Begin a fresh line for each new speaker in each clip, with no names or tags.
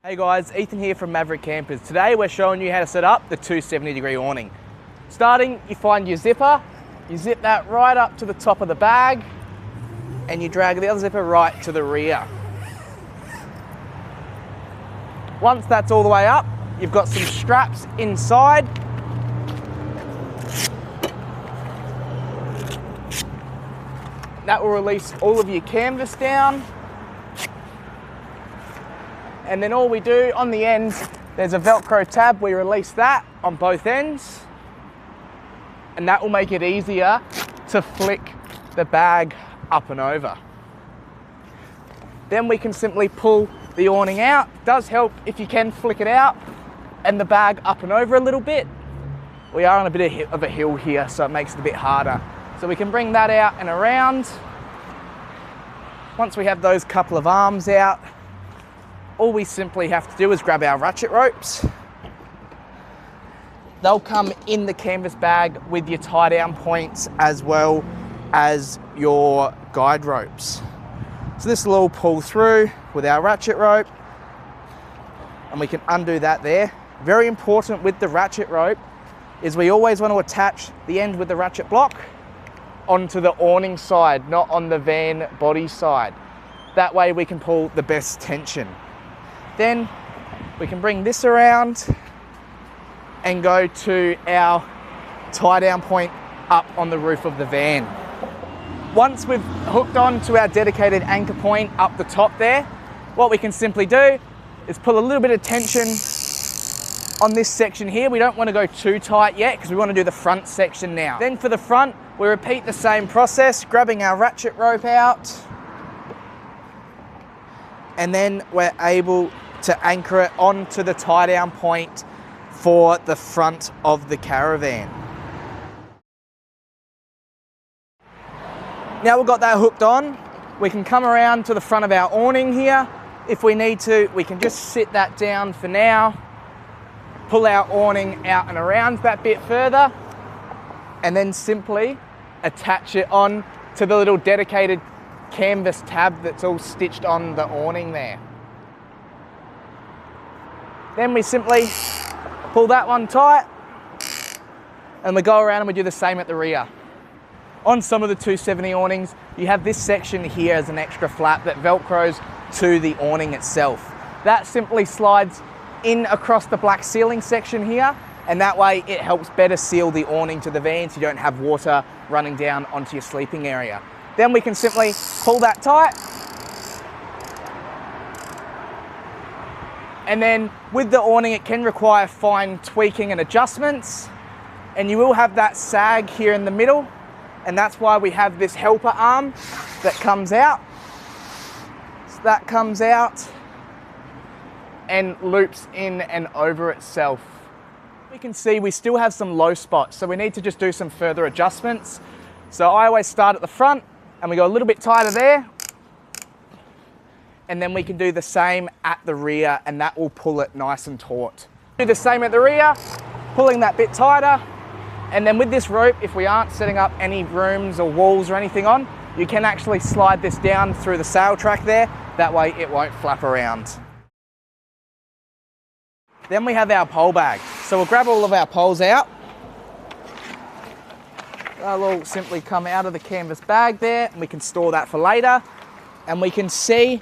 Hey guys, Ethan here from Maverick Campers. Today we're showing you how to set up the 270-degree awning. Starting, you find your zipper, you zip that right up to the top of the bag, and you drag the other zipper right to the rear. Once that's all the way up, you've got some straps inside. That will release all of your canvas down. And then all we do on the ends, there's a Velcro tab, we release that on both ends, and that will make it easier to flick the bag up and over. Then we can simply pull the awning out. It does help if you can flick it out and the bag up and over a little bit. We are on a bit of a hill here, so it makes it a bit harder. So we can bring that out and around. Once we have those couple of arms out, all we simply have to do is grab our ratchet ropes. They'll come in the canvas bag with your tie down points as well as your guide ropes. So this will all pull through with our ratchet rope, and we can undo that there. Very important with the ratchet rope is we always want to attach the end with the ratchet block onto the awning side, not on the van body side. That way we can pull the best tension. Then we can bring this around and go to our tie down point up on the roof of the van. Once we've hooked on to our dedicated anchor point up the top there, what we can simply do is pull a little bit of tension on this section here. We don't want to go too tight yet because we want to do the front section now. Then for the front, we repeat the same process, grabbing our ratchet rope out, and then we're able to anchor it onto the tie down point for the front of the caravan. Now we've got that hooked on, we can come around to the front of our awning here. If we need to, we can just sit that down for now, pull our awning out and around that bit further, and then simply attach it on to the little dedicated canvas tab that's all stitched on the awning there. Then we simply pull that one tight, and we go around and we do the same at the rear. On some of the 270 awnings, you have this section here as an extra flap that Velcros to the awning itself. That simply slides in across the black ceiling section here, and that way it helps better seal the awning to the van so you don't have water running down onto your sleeping area. Then we can simply pull that tight, and then with the awning it can require fine tweaking and adjustments, and you will have that sag here in the middle, and that's why we have this helper arm that comes out. So that comes out and loops in and over itself. We can see we still have some low spots, so we need to just do some further adjustments. So I always start at the front and we go a little bit tighter there, and then we can do the same at the rear, and that will pull it nice and taut. Do the same at the rear, pulling that bit tighter, and then with this rope, if we aren't setting up any rooms or walls or anything on, you can actually slide this down through the sail track there, that way it won't flap around. Then we have our pole bag. So we'll grab all of our poles out. They'll all simply come out of the canvas bag there, and we can store that for later. And we can see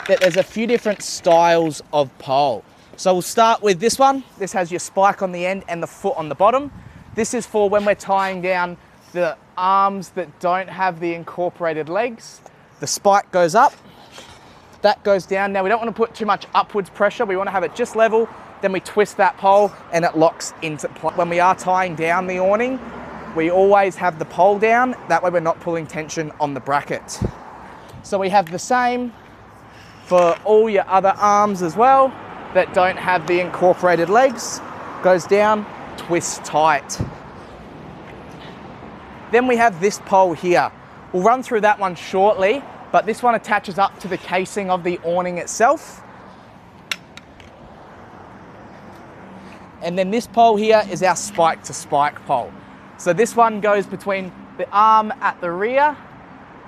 that there's a few different styles of pole. So we'll start with this one. This has your spike on the end and the foot on the bottom. This is for when we're tying down the arms that don't have the incorporated legs. The spike goes up, that goes down. Now we don't want to put too much upwards pressure. We want to have it just level. Then we twist that pole and it locks into place. When we are tying down the awning, we always have the pole down. That way we're not pulling tension on the bracket. So we have the same for all your other arms as well that don't have the incorporated legs. Goes down, twist tight. Then we have this pole here. We'll run through that one shortly, but this one attaches up to the casing of the awning itself. And then this pole here is our spike to spike pole. So this one goes between the arm at the rear.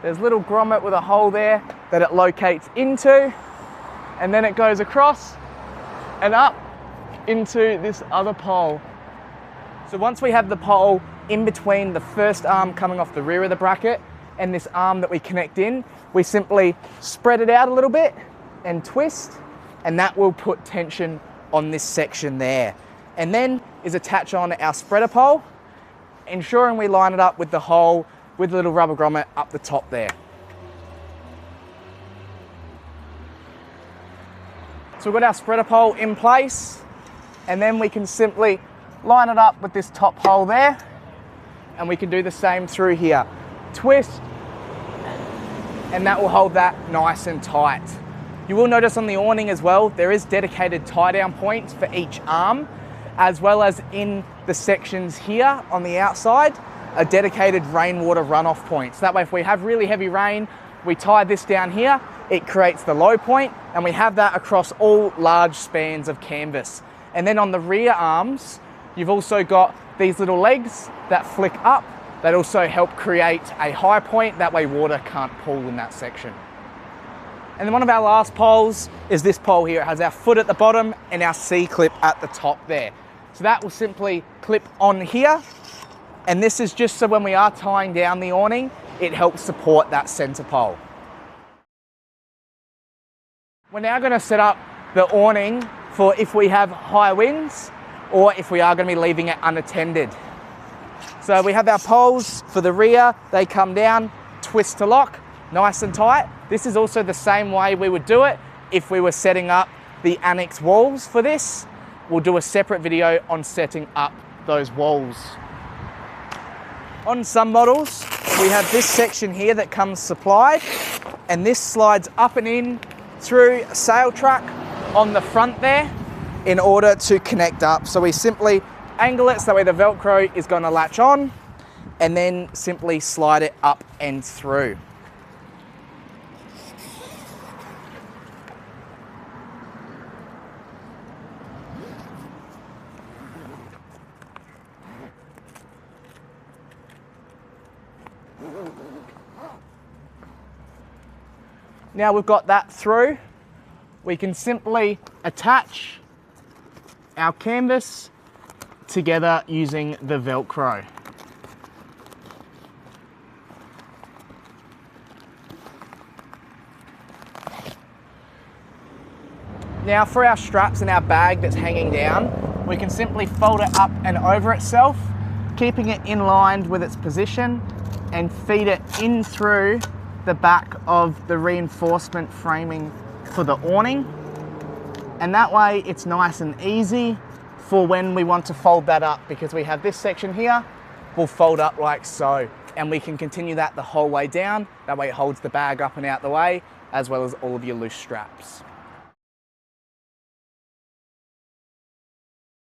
There's a little grommet with a hole there that it locates into, and then it goes across and up into this other pole. So once we have the pole in between the first arm coming off the rear of the bracket and this arm that we connect in, we simply spread it out a little bit and twist, and that will put tension on this section there. And then is attach on our spreader pole, ensuring we line it up with the hole with a little rubber grommet up the top there. So we've got our spreader pole in place, and then we can simply line it up with this top hole there, and we can do the same through here. Twist, and that will hold that nice and tight. You will notice on the awning as well, there is dedicated tie down points for each arm, as well as in the sections here on the outside, a dedicated rainwater runoff point. So that way if we have really heavy rain, we tie this down here, it creates the low point, and we have that across all large spans of canvas. And then on the rear arms, you've also got these little legs that flick up that also help create a high point, that way water can't pool in that section. And then one of our last poles is this pole here. It has our foot at the bottom and our C-clip at the top there. So that will simply clip on here, and this is just so when we are tying down the awning, it helps support that center pole. We're now going to set up the awning for if we have high winds or if we are going to be leaving it unattended. So we have our poles for the rear, they come down, twist to lock, nice and tight. This is also the same way we would do it if we were setting up the annex walls for this. We'll do a separate video on setting up those walls. On some models, we have this section here that comes supplied, and this slides up and in through a sail track on the front there in order to connect up. So we simply angle it so that way the Velcro is going to latch on, and then simply slide it up and through. Now we've got that through, we can simply attach our canvas together using the Velcro. Now for our straps and our bag that's hanging down, we can simply fold it up and over itself, keeping it in line with its position, and feed it in through the back of the reinforcement framing for the awning. And that way it's nice and easy for when we want to fold that up, because we have this section here, we'll fold up like so, and we can continue that the whole way down. That way it holds the bag up and out the way, as well as all of your loose straps.